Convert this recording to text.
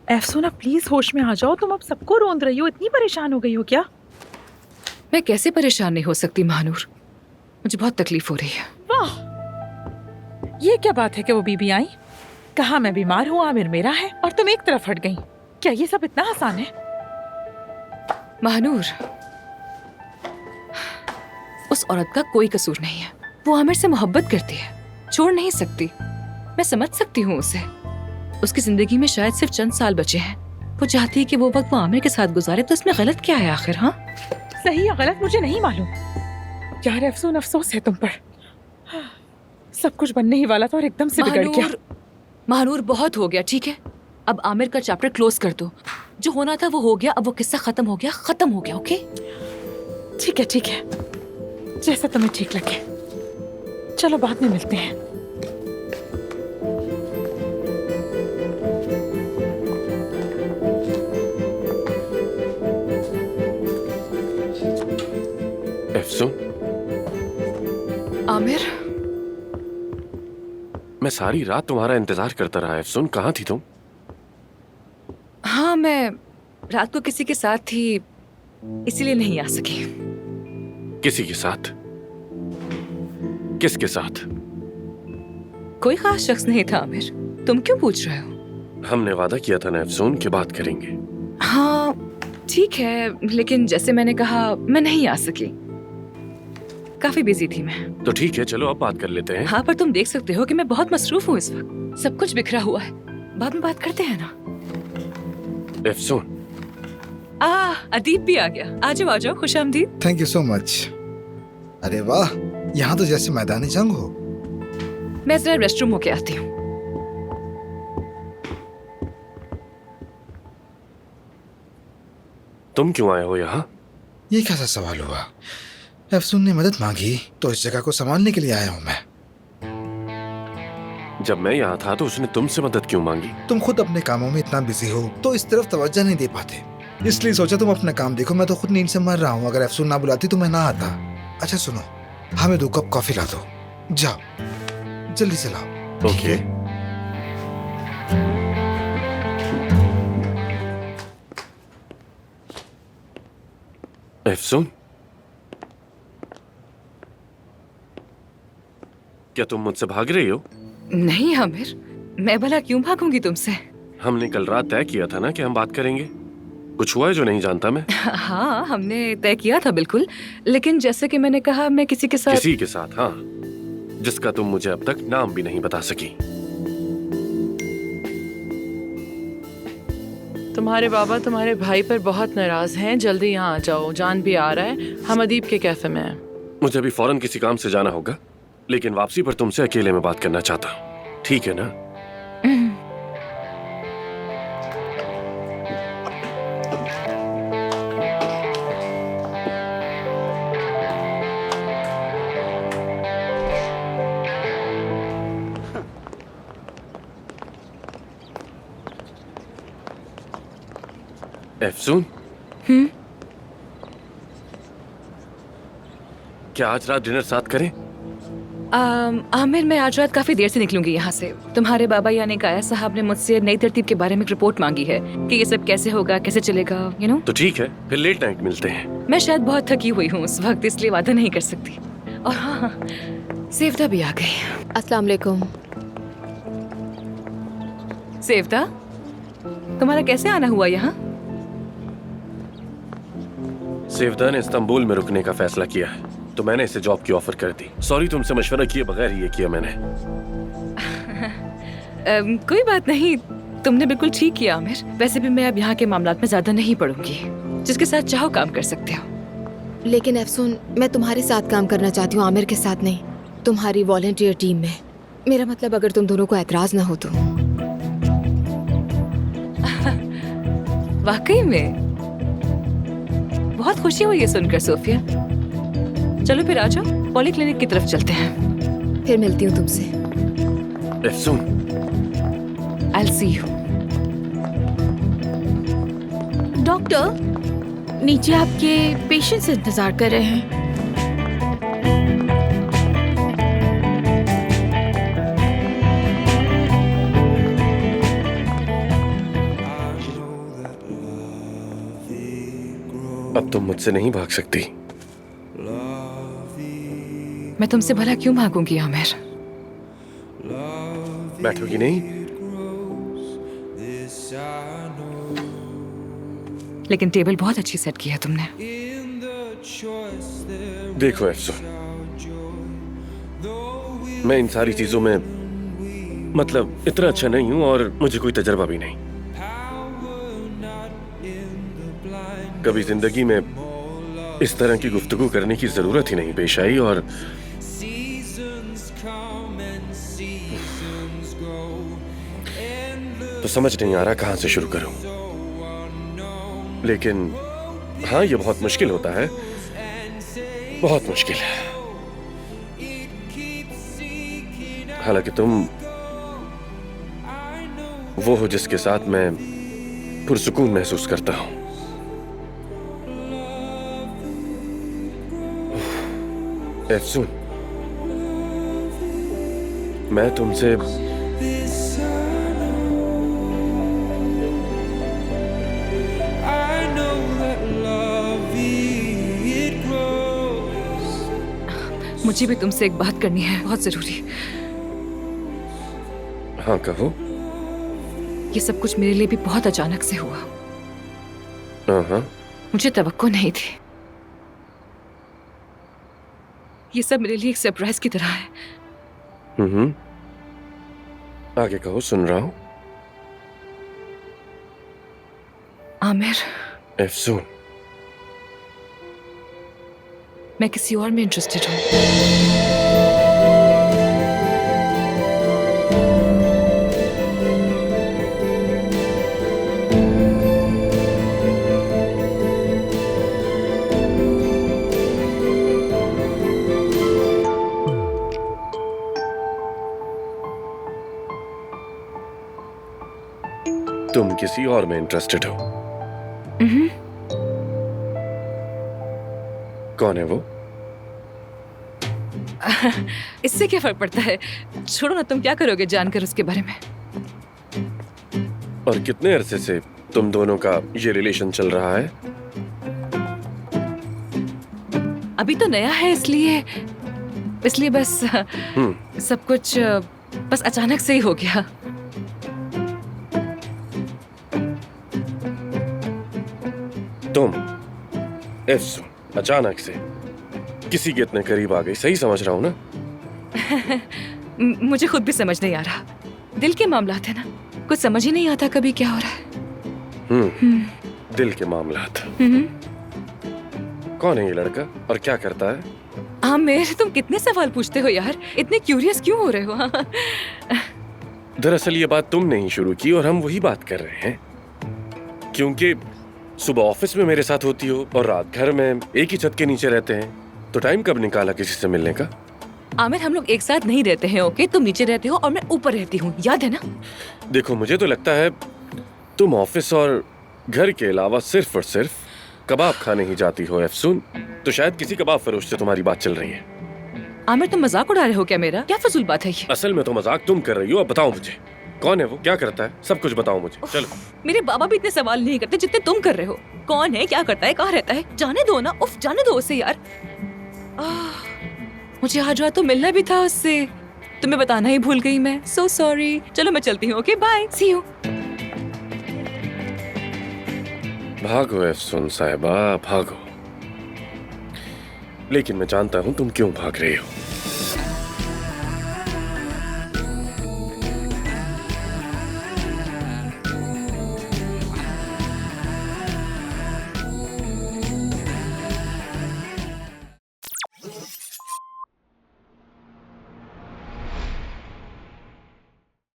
अफसोना please होश में आ जाओ, तुम अब सबको रोंद रही हो, इतनी परेशान हो गई हो क्या? मैं कैसे परेशान नहीं हो सकती महानूर, मुझे बहुत तकलीफ हो रही है। वाह, ये क्या बात है कि वो बीबी आई, कहा मैं बीमार हूँ, आमिर मेरा है, और तुम एक तरफ हट गई। क्या ये सब इतना आसान है? महानूर, उस औरत का कोई कसूर नहीं है। वो आमिर से मोहब्बत करती है, छोड़ नहीं सकती। मैं समझ सकती हूँ उसे। उसकी जिंदगी में शायद सिर्फ चंद साल बचे हैं। वो चाहती है कि वो वक्त वो आमिर के साथ गुजारे, तो इसमें गलत क्या है आखिर? हाँ, सही या गलत मुझे नहीं मालूम यार, अफसोस अफसोस है तुम पर। सब कुछ बनने ही वाला था और एकदम से बिगड़ गया। महानूर, बहुत हो गया, ठीक है? अब आमिर का चैप्टर क्लोज कर दो। जो होना था वो हो गया, अब वो किस्सा खत्म हो गया, खत्म हो गया। ओके, ठीक है ठीक है, जैसा तुम्हें ठीक लगे। चलो बाद में मिलते हैं। अफसून, आमिर, मैं सारी रात तुम्हारा इंतजार करता रहा। अफसून, कहाँ थी तुम? हाँ, मैं रात को किसी के साथ थी, इसीलिए नहीं आ सकी। किसी के साथ? किसके साथ? कोई खास शख्स नहीं था आमिर, तुम क्यों पूछ रहे हो? हमने वादा किया था ना अफसून कि बात करेंगे। हाँ ठीक है, लेकिन जैसे मैंने कहा, मैं नहीं आ सकी, काफी बिजी थी मैं। तो ठीक है, चलो अब बात कर लेते हैं। हाँ, पर तुम देख सकते हो कि मैं बहुत मसरूफ हूँ इस वक्त, सब कुछ बिखरा हुआ है। बाद में बात करते हैं ना। अफसून, अदीब भी आ गया। आ जाओ, खुशामदीद। Thank you so much. अरे वाह, यहाँ तो जैसे मैदानी जंग हो। मैं जरा रेस्टरूम होके आती हूँ। तुम क्यों आए हो यहाँ? ये कैसा सवाल हुआ? अफसून ने मदद मांगी तो इस जगह को संभालने के लिए आया हूँ मैं। जब मैं यहाँ था तो उसने तुमसे मदद क्यों मांगी? तुम खुद अपने कामों में इतना बिजी हो तो इस तरफ तवज्जो नहीं दे पाते, इसलिए सोचा तुम अपना काम देखो। मैं तो खुद नींद से मर रहा हूँ, अगर अफसून ना बुलाती तो मैं ना आता। अच्छा सुनो, हमें 2 कप कॉफी ला दो, जाओ जल्दी से लाओ। ओके। अफसून, क्या तुम मुझसे भाग रही हो? नहीं आमिर, मैं भला क्यों भागूंगी तुमसे? हमने कल रात तय किया था ना कि हम बात करेंगे। कुछ हुआ है जो नहीं जानता मैं? हाँ, हमने तय किया था बिल्कुल, लेकिन जैसे कि मैंने कहा, मैं किसी के साथ। किसी के साथ? हाँ, जिसका तुम मुझे अब तक नाम भी नहीं बता सकी। तुम्हारे बाबा तुम्हारे भाई पर बहुत नाराज हैं। जल्दी यहाँ आ जाओ, जान भी आ रहा है। हम अदीब के कैफे में हैं। मुझे अभी फौरन किसी काम से जाना होगा, लेकिन वापसी पर तुमसे अकेले में बात करना चाहता हूँ, ठीक है ना? अफसून, क्या आज रात डिनर साथ करें? आमिर, मैं आज रात काफी देर से निकलूंगी यहाँ से। तुम्हारे बाबा यानी काया साहब ने मुझसे नई तरतीब के बारे में एक रिपोर्ट मांगी है कि ये सब कैसे होगा, कैसे चलेगा, यू नो। तो ठीक है, फिर लेट नाइट मिलते हैं। मैं शायद बहुत थकी हुई हूँ उस वक्त, इसलिए वादा नहीं कर सकती। और हाँ, सेवदा भी आ गई। अस्सलाम वालेकुम। सेवदा, तुम्हारा कैसे आना हुआ यहाँ? सेवदा ने इस्तांबुल में रुकने का फैसला किया है, तो मैंने इसे जॉब की ऑफर कर दी। सॉरी, तुमसे मशवरा किए बगैर ही ये किया मैंने। कोई बात नहीं, तुमने बिल्कुल ठीक किया आमिर। वैसे भी मैं अब यहाँ के मामलात में ज्यादा नहीं पढ़ूंगी, जिसके साथ चाहो काम कर सकते हो। लेकिन अफसून, मैं तुम्हारे साथ काम करना चाहती हूँ, आमिर के साथ नहीं। तुम्हारी वॉलंटियर टीम में। मेरा मतलब अगर तुम दोनों को एतराज ना हो तो। वाकई में बहुत खुशी हुई ये सुनकर सोफिया। चलो फिर आ जाओ, पॉली क्लिनिक की तरफ चलते हैं। फिर मिलती हूँ तुमसे। अफसून, I'll see you. डॉक्टर, नीचे आपके पेशेंट्स इंतजार कर रहे हैं। अब तुम मुझसे नहीं भाग सकती। मैं तुमसे भला क्यों भागूंगी आमिर? बैठोगी नहीं? लेकिन टेबल बहुत अच्छी सेट की है तुमने। देखो अफसोस, मैं इन सारी चीजों में मतलब इतना अच्छा नहीं हूं और मुझे कोई तजर्बा भी नहीं। कभी जिंदगी में इस तरह की गुफ्तगू करने की जरूरत ही नहीं पेश आई और तो समझ नहीं आ रहा कहां से शुरू करूं। लेकिन हाँ, ये बहुत मुश्किल होता है, बहुत मुश्किल है। हालांकि तुम वो हो जिसके साथ मैं पुरसुकून महसूस करता हूं। अफसून, मैं तुमसे मुझे भी तुमसे एक बात करनी है, बहुत जरूरी। हाँ कहो। ये सब कुछ मेरे लिए भी बहुत अचानक से हुआ। हाँ, मुझे तवक्को नहीं थी। ये सब मेरे लिए एक सरप्राइज की तरह है। आगे कहो, सुन रहा हूं। आमिर, अफसून, मैं किसी और में इंटरेस्टेड हूँ। तुम किसी और में इंटरेस्टेड हो? कौन है वो? इससे क्या फर्क पड़ता है? छोड़ो ना, तुम क्या करोगे जानकर उसके बारे में? और कितने अरसे से तुम दोनों का ये रिलेशन चल रहा है? अभी तो नया है, इसलिए बस सब कुछ बस अचानक से ही हो गया। तुम अफसून अचानक से किसी के इतने करीब आ गई, सही समझ रहा हूं ना? मुझे खुद भी समझ नहीं आ रहा। दिल के मामलात है ना, कुछ समझ ही नहीं आता कभी क्या हो रहा है। दिल के मामलात। कौन है ये लड़का और क्या करता है? आमिर, तुम कितने सवाल पूछते हो यार, इतने क्यूरियस क्यों हो रहे हो? दरअसल ये बात तुमने ही शुरू की और हम वही बात कर रहे हैं। क्योंकि सुबह ऑफिस में मेरे साथ होती हो और रात घर में एक ही छत के नीचे रहते हैं, तो टाइम कब निकाला किसी से मिलने का? आमिर, हम लोग एक साथ नहीं रहते हैं, ओके? तुम नीचे रहते हो और मैं ऊपर रहती हूँ, याद है ना? देखो, मुझे तो लगता है तुम ऑफिस और घर के अलावा सिर्फ और सिर्फ कबाब खाने ही जाती हो अफसून। तो शायद किसी कबाब फरोश से तुम्हारी बात चल रही है। आमिर, तुम मजाक उड़ा रहे हो क्या मेरा? क्या फजूल बात है ये? असल में तो मजाक तुम कर रही हो। अब बताओ मुझे, कौन है वो, क्या करता है, सब कुछ बताओ मुझे। चलो। मेरे बाबा भी इतने सवाल नहीं करते जितने तुम कर रहे हो। कौन है, क्या करता है, कहाँ रहता है? जाने दो ना, उफ, जाने दो उसे यार। मुझे आज रात तो मिलना भी था उससे, तुम्हें बताना ही भूल गई मैं। So sorry. चलो मैं चलती हूँ, ओके बाय, सी यू। भागो अफसून साहिबा, भागो। लेकिन मैं जानता हूँ तुम क्यों भाग रही हो।